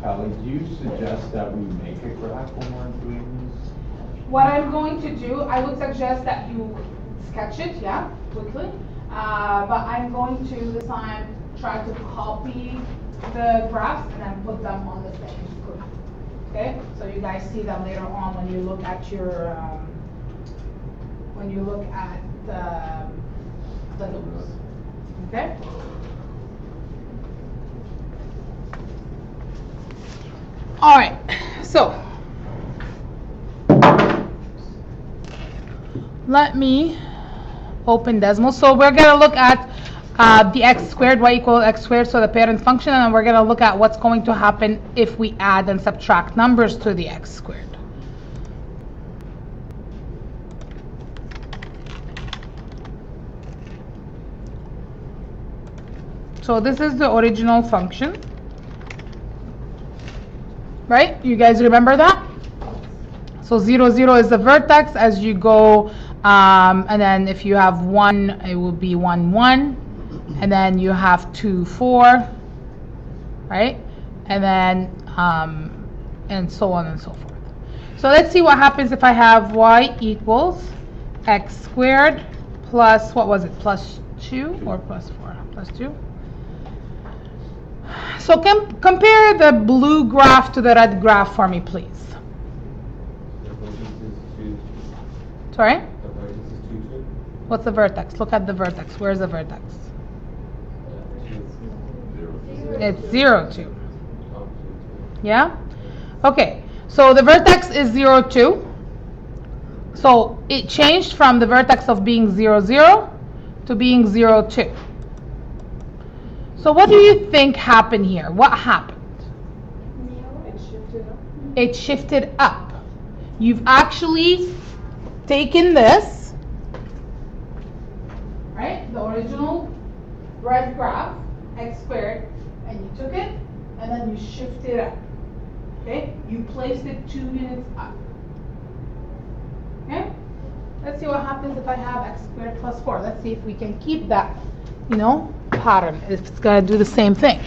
Kelly, do you suggest that we make a graph when we're doing this? What I'm going to do, I would suggest that you sketch it, yeah, quickly. But I'm going to this time try to copy the graphs and then put them on the same screen. Okay, so you guys see them later on when you look at your the loops. Okay. All right, so let me open Desmos. So we're going to look at the x squared, y equals x squared, so the parent function, and we're going to look at what's going to happen if we add and subtract numbers to the x squared. So this is the original function, right? You guys remember that? So 0, 0 is the vertex as you go, and then if you have 1, it will be 1, 1, and then you have 2, 4, right? And then, and so on and so forth. So let's see what happens if I have y equals x squared plus, what was it, plus 2 or plus 4? Plus 2. So compare the blue graph to the red graph for me, please. Sorry? The vertex is 2, 2. What's the vertex? Look at the vertex. Where's the vertex? It's 0, 2. Yeah? Okay. So the vertex is 0, 2. So it changed from the vertex of being 0, 0 to being 0, 2. So what do you think happened here? What happened? It shifted up. You've actually taken this, right? The original red graph, x squared, and you took it, and then you shifted it up. Okay? You placed it 2 units up. Okay? Let's see what happens if I have x squared plus 4. Let's see if we can keep that, pattern. If it's going to do the same thing.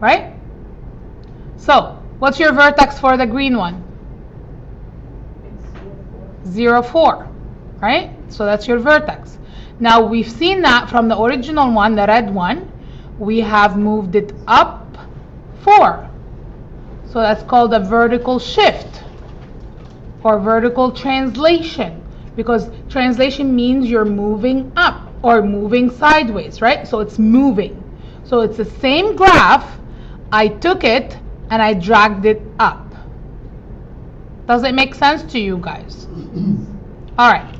Right? So, what's your vertex for the green one? 0, 4. Right? So that's your vertex. Now, we've seen that from the original one, the red one, we have moved it up 4. So that's called a vertical shift or vertical translation, because translation means you're moving up or moving sideways, right? So it's moving. So it's the same graph. I took it and I dragged it up. Does it make sense to you guys? All right.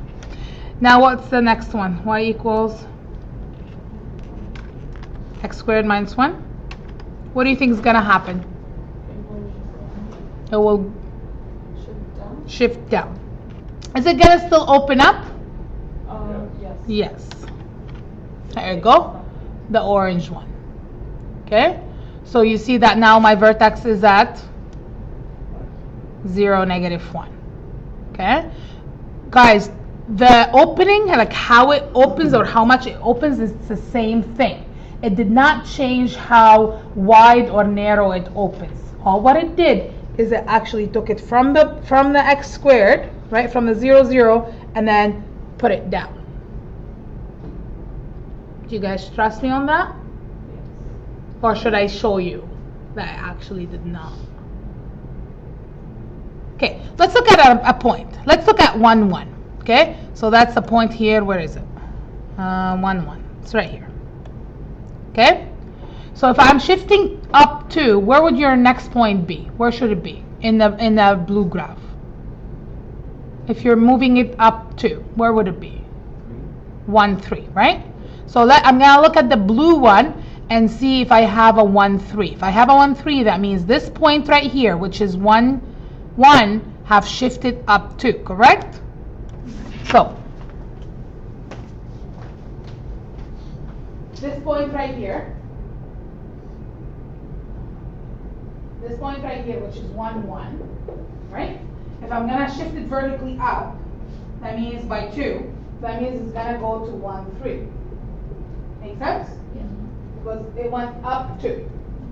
Now what's the next one? Y equals x squared minus 1. What do you think is going to happen? It will shift down. Is it going to still open up? Yes. Yes. There you go. The orange one. Okay? So you see that now my vertex is at 0, -1. Okay? Guys, the opening, like how it opens or how much it opens, is the same thing. It did not change how wide or narrow it opens. All what it did is it actually took it from the x squared, right, from the 0, 0, and then put it down. Do you guys trust me on that? Or should I show you that I actually did not? Okay, let's look at a point. Let's look at 1, 1. Okay, so that's the point here. Where is it? 1, 1. It's right here. Okay, so if I'm shifting up 2, where would your next point be? Where should it be in the blue graph? If you're moving it up 2, where would it be? 1, 3, right? So I'm gonna look at the blue one and see if I have a 1, 3. If I have a 1, 3, that means this point right here, which is 1, 1, have shifted up 2, correct? So this point right here, which is 1, 1, right? If I'm gonna shift it vertically up, that means by 2, That means it's gonna go to 1, 3. Make sense? Yes. Because it went up 2.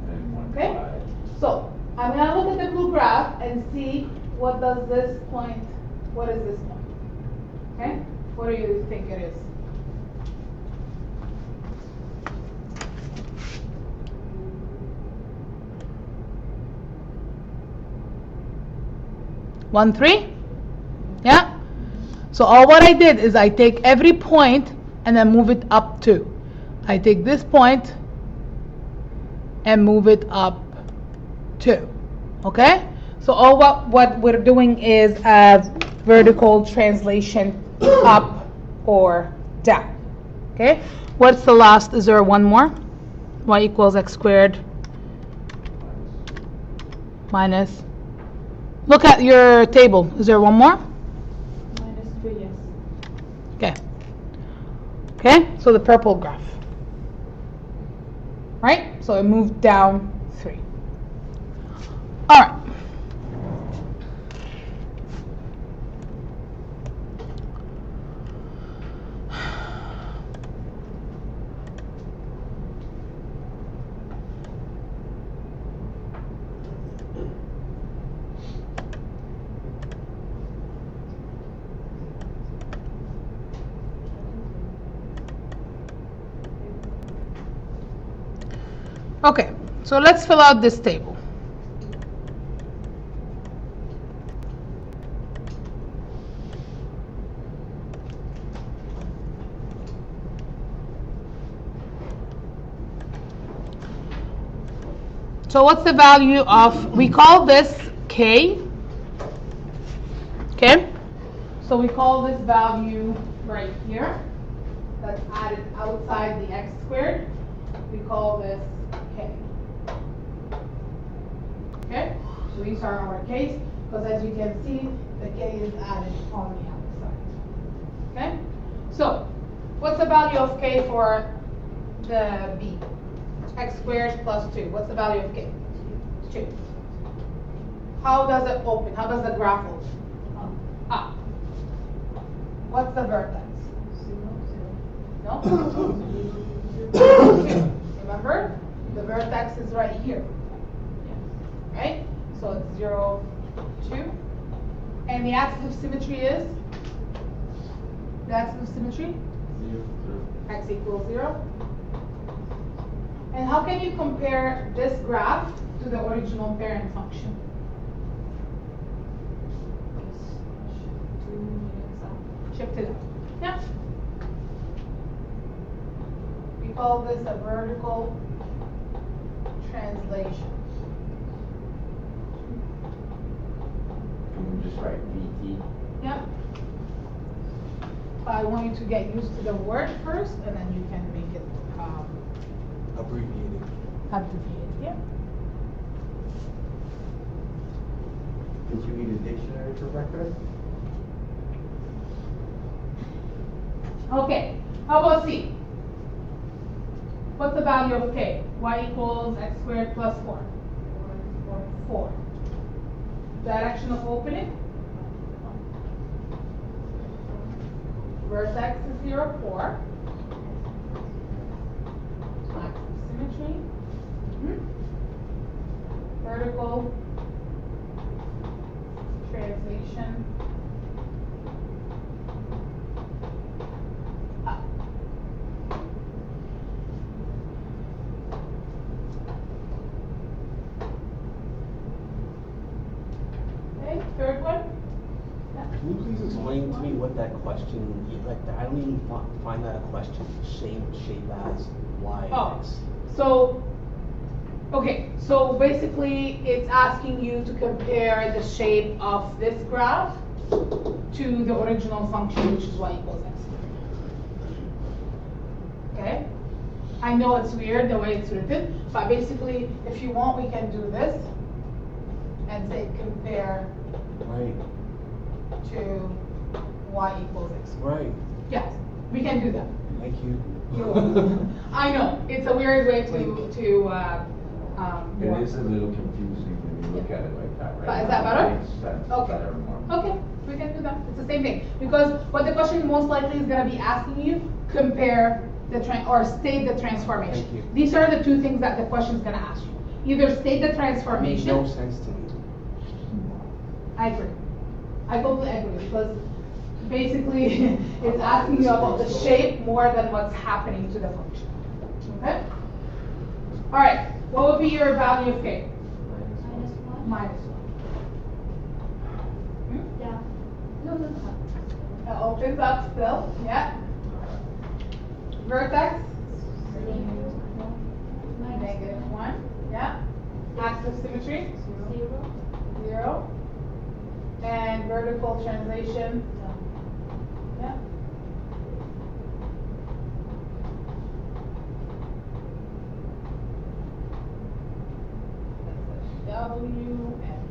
And 1, Okay? 5. So I'm gonna look at the blue graph and see what does this point, what is this point? Okay? What do you think it is? One, 3? Yeah? So all what I did is I take every point and then move it up 2. I take this point and move it up 2. Okay? So all what we're doing is a vertical translation up or down. Okay? What's the last? Is there one more? Y equals x squared minus. Look at your table. Is there one more? -2, yes. Okay. Okay, so the purple graph. Right? So it moved down 3. All right. Okay, so let's fill out this table. So what's the value of, we call this K, okay? So we call this value right here, that's added outside the x squared, we call this K. Okay? So these are our K's, because as you can see, the K is added on the outside. Okay? So, what's the value of K for the B? X squared plus 2. What's the value of K? 2. How does it open? How does the graph open? Up. What's the vertex? 0, 0. No? Remember? The vertex is right here. Right? So it's 0, 2. And the axis of symmetry is? The axis of symmetry? 0, 0. X equals 0. And how can you compare this graph to the original parent function? Shift it up. Yeah. We call this a vertical translation. Can we just write VT? Yeah. I want you to get used to the word first, and then you can make it Abbreviated. abbreviated. Yeah. Did you need a dictionary for breakfast? Okay. How about C? What's the value of K? Y equals x squared plus 4. 4. Direction of opening? Vertex is 0, 4. Axis of symmetry. Vertical translation up. Okay, third one. Can you please explain to me what that question, like, I don't even find that a question, shape as y, Oh. x. So, okay, so basically it's asking you to compare the shape of this graph to the original function, which is y equals x. Okay? I know it's weird the way it's written, but basically, if you want, we can do this and say compare Right, to y equals x. right. Yes, we can do that. Thank you. You're welcome. I know, it's a weird way to It is a little confusing when you look at it like that, right? But is that better? Makes sense Okay. better and more. Okay, We can do that. It's the same thing. Because what the question most likely is going to be asking you, compare the or state the transformation. Thank you. These are the two things that the question is going to ask you. Either state the Makes transformation. no sense to me. I agree. I totally agree because basically it's asking you about the shape more than what's happening to the function. Okay? All right. What would be your value of k? -1. Minus 1. Yeah. No. It opens up still. Yeah. Vertex? -1. Yeah. Axis of symmetry? 0. 0. And vertical translation? Yeah. W N.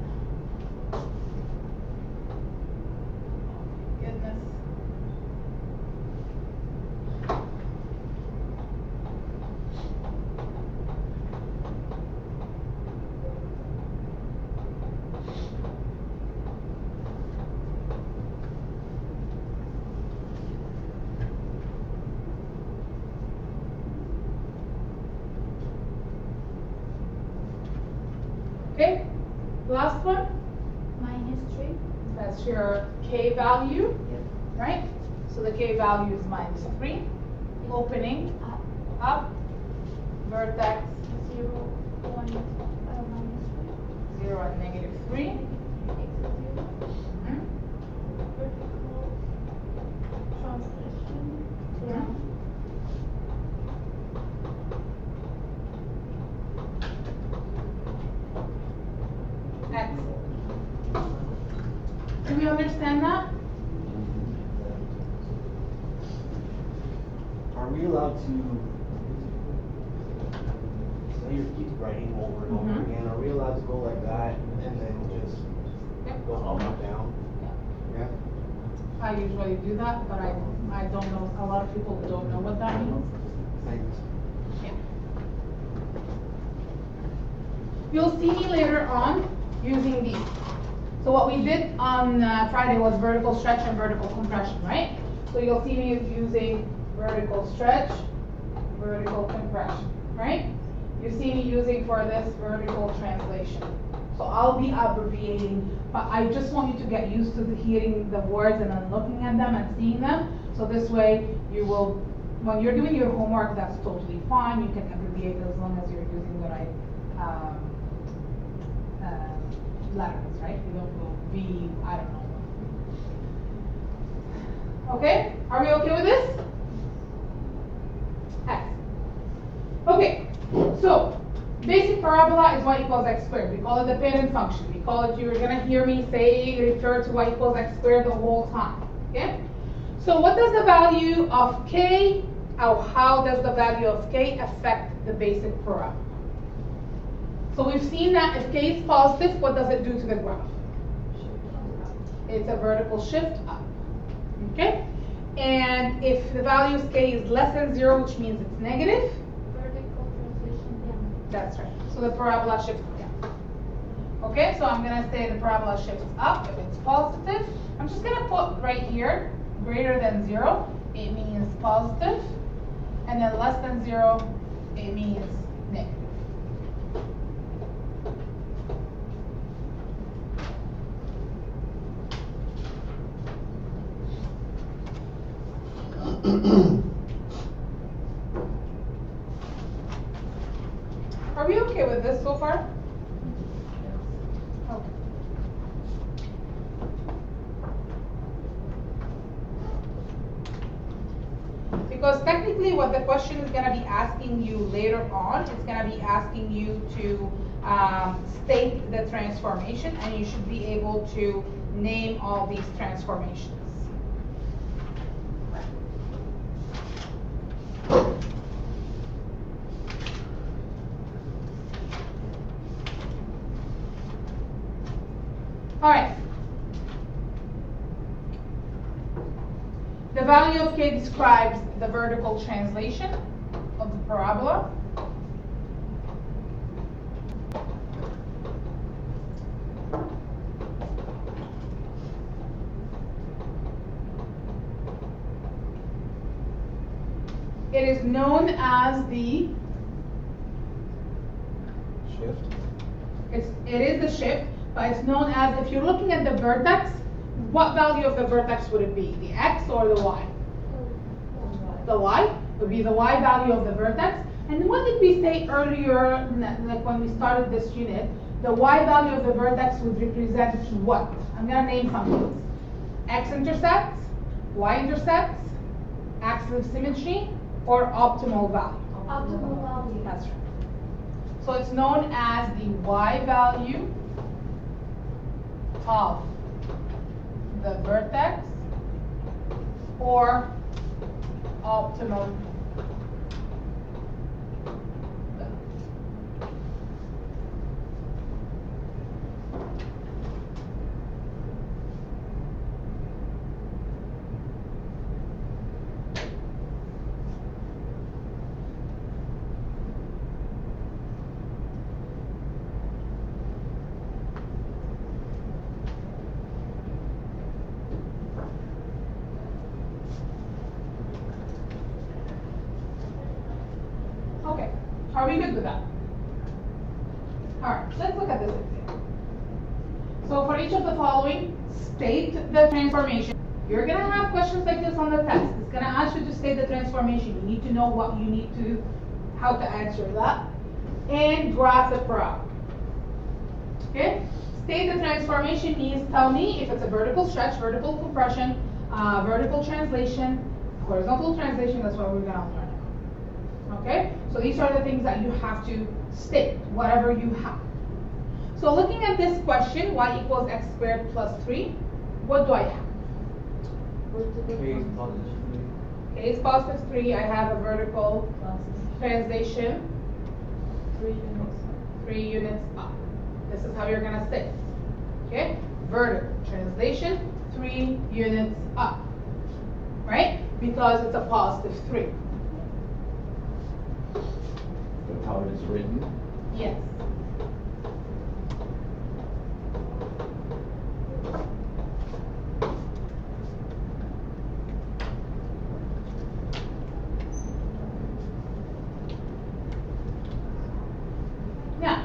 Goodness. Okay, last one. -3. That's your k value, Yep. right? So the k value is -3. Opening Up. up, vertex 0, 1, -3. 0 and -3. X is 0. Mhm. Vertical translation down. X. Do we understand that? Are we allowed to, so you keep writing over and over Mhm. again, are we allowed to go like that and then just Yep. go up and down? Yeah? I usually do that, but I don't know, a lot of people don't know what that means. Thanks. Yeah. You'll see me later on using these. So what we did on Friday was vertical stretch and vertical compression, right? So you'll see me using vertical stretch, vertical compression, right? You see me using for this vertical translation. So I'll be abbreviating, but I just want you to get used to hearing the words and then looking at them and seeing them. So this way you will, when you're doing your homework, that's totally fine. You can abbreviate as long as you're using the right letters, right? You don't go V, I don't know. Okay? Are we okay with this? X. Okay, so basic parabola is y equals x squared. We call it the parent function. We call it, you're gonna hear me say, refer to y equals x squared the whole time. Okay? So what does the value of k, or how does the value of k affect the basic parabola? So we've seen that if k is positive, what does it do to the graph? It's a vertical shift up. Okay? And if the value of k is less than 0, which means it's negative, Vertical translation down. that's right. So the parabola shifts down. Okay, so I'm going to say the parabola shifts up if it's positive. I'm just going to put right here, greater than 0, it means positive. And then less than 0, it means negative. Are we okay with this so far? Okay. Because technically what the question is going to be asking you later on, it's going to be asking you to state the transformation, and you should be able to name all these transformations. All right. The value of k describes the vertical translation of the parabola. It is known as the, Shift. it is the shift, but it's known as, if you're looking at the vertex, what value of the vertex would it be? The x or the y? The y would be the y value of the vertex. And what did we say earlier, like when we started this unit? The y value of the vertex would represent what? I'm gonna name some things. X-intercepts, y-intercepts, axis of symmetry, or optimal value. Optimal value. That's right. So it's known as the y value of the vertex or optimum value. Okay, are we good with that? Alright, let's look at this example. So for each of the following, state the transformation. You're gonna have questions like this on the test. It's gonna ask you to state the transformation. You need to know what you need to, how to answer that. And graph the parabola. Okay? State the transformation means tell me if it's a vertical stretch, vertical compression, vertical translation, horizontal translation, that's what we're gonna learn. Okay, so these are the things that you have to state, whatever you have. So looking at this question, y equals x squared plus 3, what do I have? K is positive 3, I have a vertical translation, 3 units up. This is how you're going to state. Okay, vertical translation, 3 units up. Right? Because it's a positive 3. That's how it is written. Yes. Now,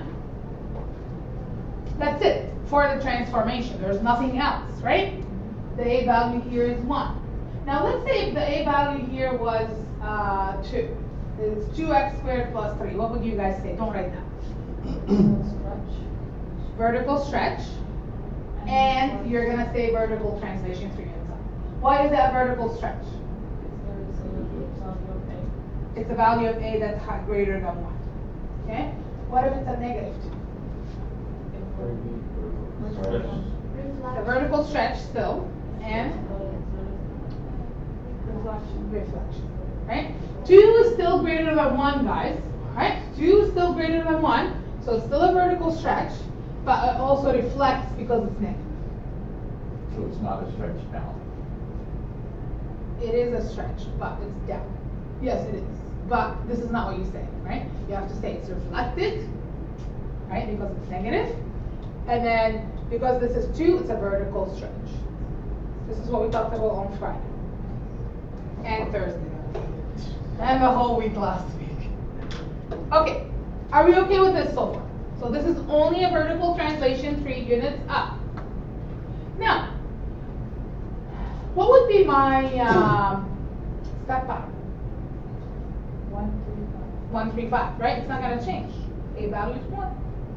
that's it for the transformation. There's nothing else, right? The A value here is 1. Now let's say if the A value here was 2. It's 2x squared plus 3. What would you guys say? Don't write that. Vertical stretch. And you're going to say vertical translation 3 units up. Why is that vertical stretch? It's a value of A that's greater than 1. Okay? What if it's a negative 2? A vertical stretch still. And reflection. Right? 2 is still greater than 1, guys. Right? 2 is still greater than 1. So it's still a vertical stretch, but it also reflects because it's negative. So it's not a stretch down. It is a stretch, but it's down. Yes, it is. But this is not what you say, right? You have to say it's reflected, right? Because it's negative. And then because this is 2, it's a vertical stretch. This is what we talked about on Friday and Thursday. And the whole week last week. Okay, are we okay with this so far? So this is only a vertical translation 3 units up. Now, what would be my step pattern? 135, right? It's not going to change. A value is 1.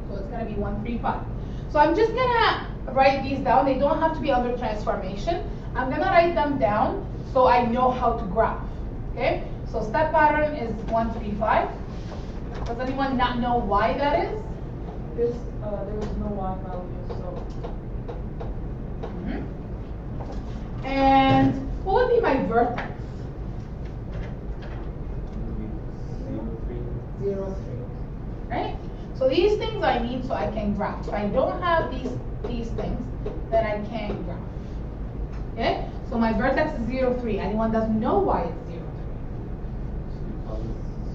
So it's going to be 135. So I'm just going to write these down. They don't have to be under transformation. I'm going to write them down so I know how to graph. Okay? So step pattern is 135. Does anyone not know why that is? There was no y value, so. And what would be my vertex? 0, 3. Right? So these things I need so I can graph. If I don't have these things, then I can't graph. Okay? So my vertex is 0, 3. Anyone doesn't know why it's 0,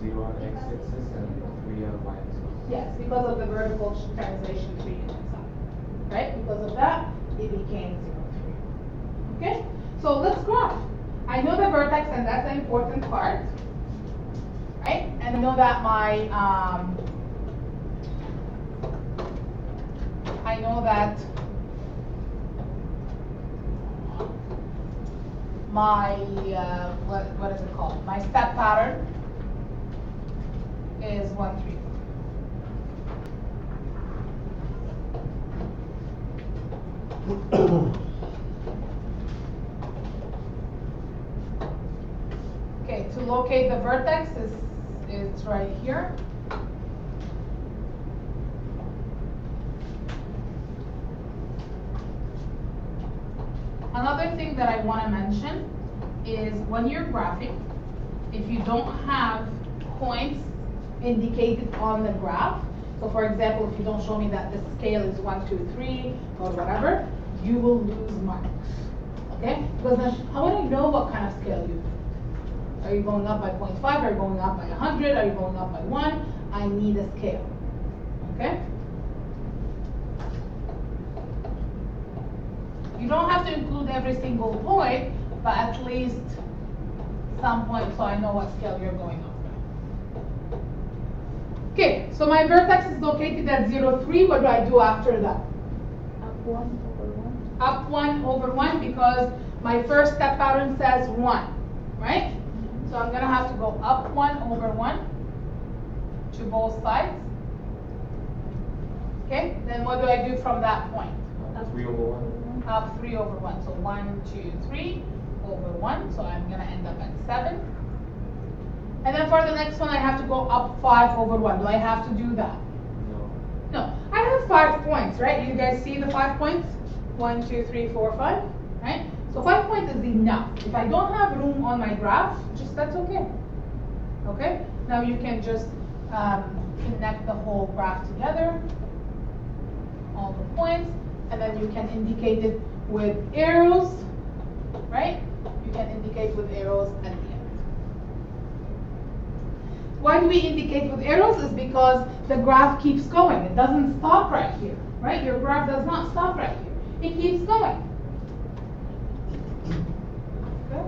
3? 0 on x-axis and 3 on y-axis. Yes, because of the vertical translation 3 units up. Right? Because of that, it became 0, 3. Okay? So let's graph. I know the vertex, and that's the important part. right? And I know that my what is it called? My step pattern is 1, 3, 4. Okay, to locate the vertex is right here. Another thing that I want to mention is when you're graphing, if you don't have points indicated on the graph, so for example, if you don't show me that the scale is 1, 2, 3 or whatever, you will lose marks. Okay? Because then how would I know what kind of scale you do? Are you going up by 0.5? Are you going up by 100? Are you going up by 1? I need a scale. Okay? You don't have to include every single point, but at least some points so I know what scale you're going up by. Okay, so my vertex is located at 0, 3. What do I do after that? Up 1 over 1. Up 1 over 1 because my first step pattern says 1, right? So I'm going to have to go up 1 over 1 to both sides. Okay, then what do I do from that point? 3 over 1. Up 3 over 1. So 1, 2, 3 over 1. So I'm going to end up at 7. And then for the next one, I have to go up 5 over 1. Do I have to do that? No. No. I have 5 points, right? You guys see the 5 points? 1, 2, 3, 4, 5. Right? So 5 points is enough. If I don't have room on my graph, just that's okay. Okay? Now you can just connect the whole graph together, all the points, and then you can indicate it with arrows, right? You can indicate with arrows at the end. Why do we indicate with arrows? Is because the graph keeps going. It doesn't stop right here, right? Your graph does not stop right here. It keeps going. Okay.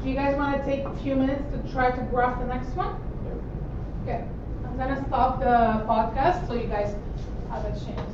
Do you guys want to take a few minutes to try to graph the next one? Okay. I'm going to stop the podcast so you guys have a chance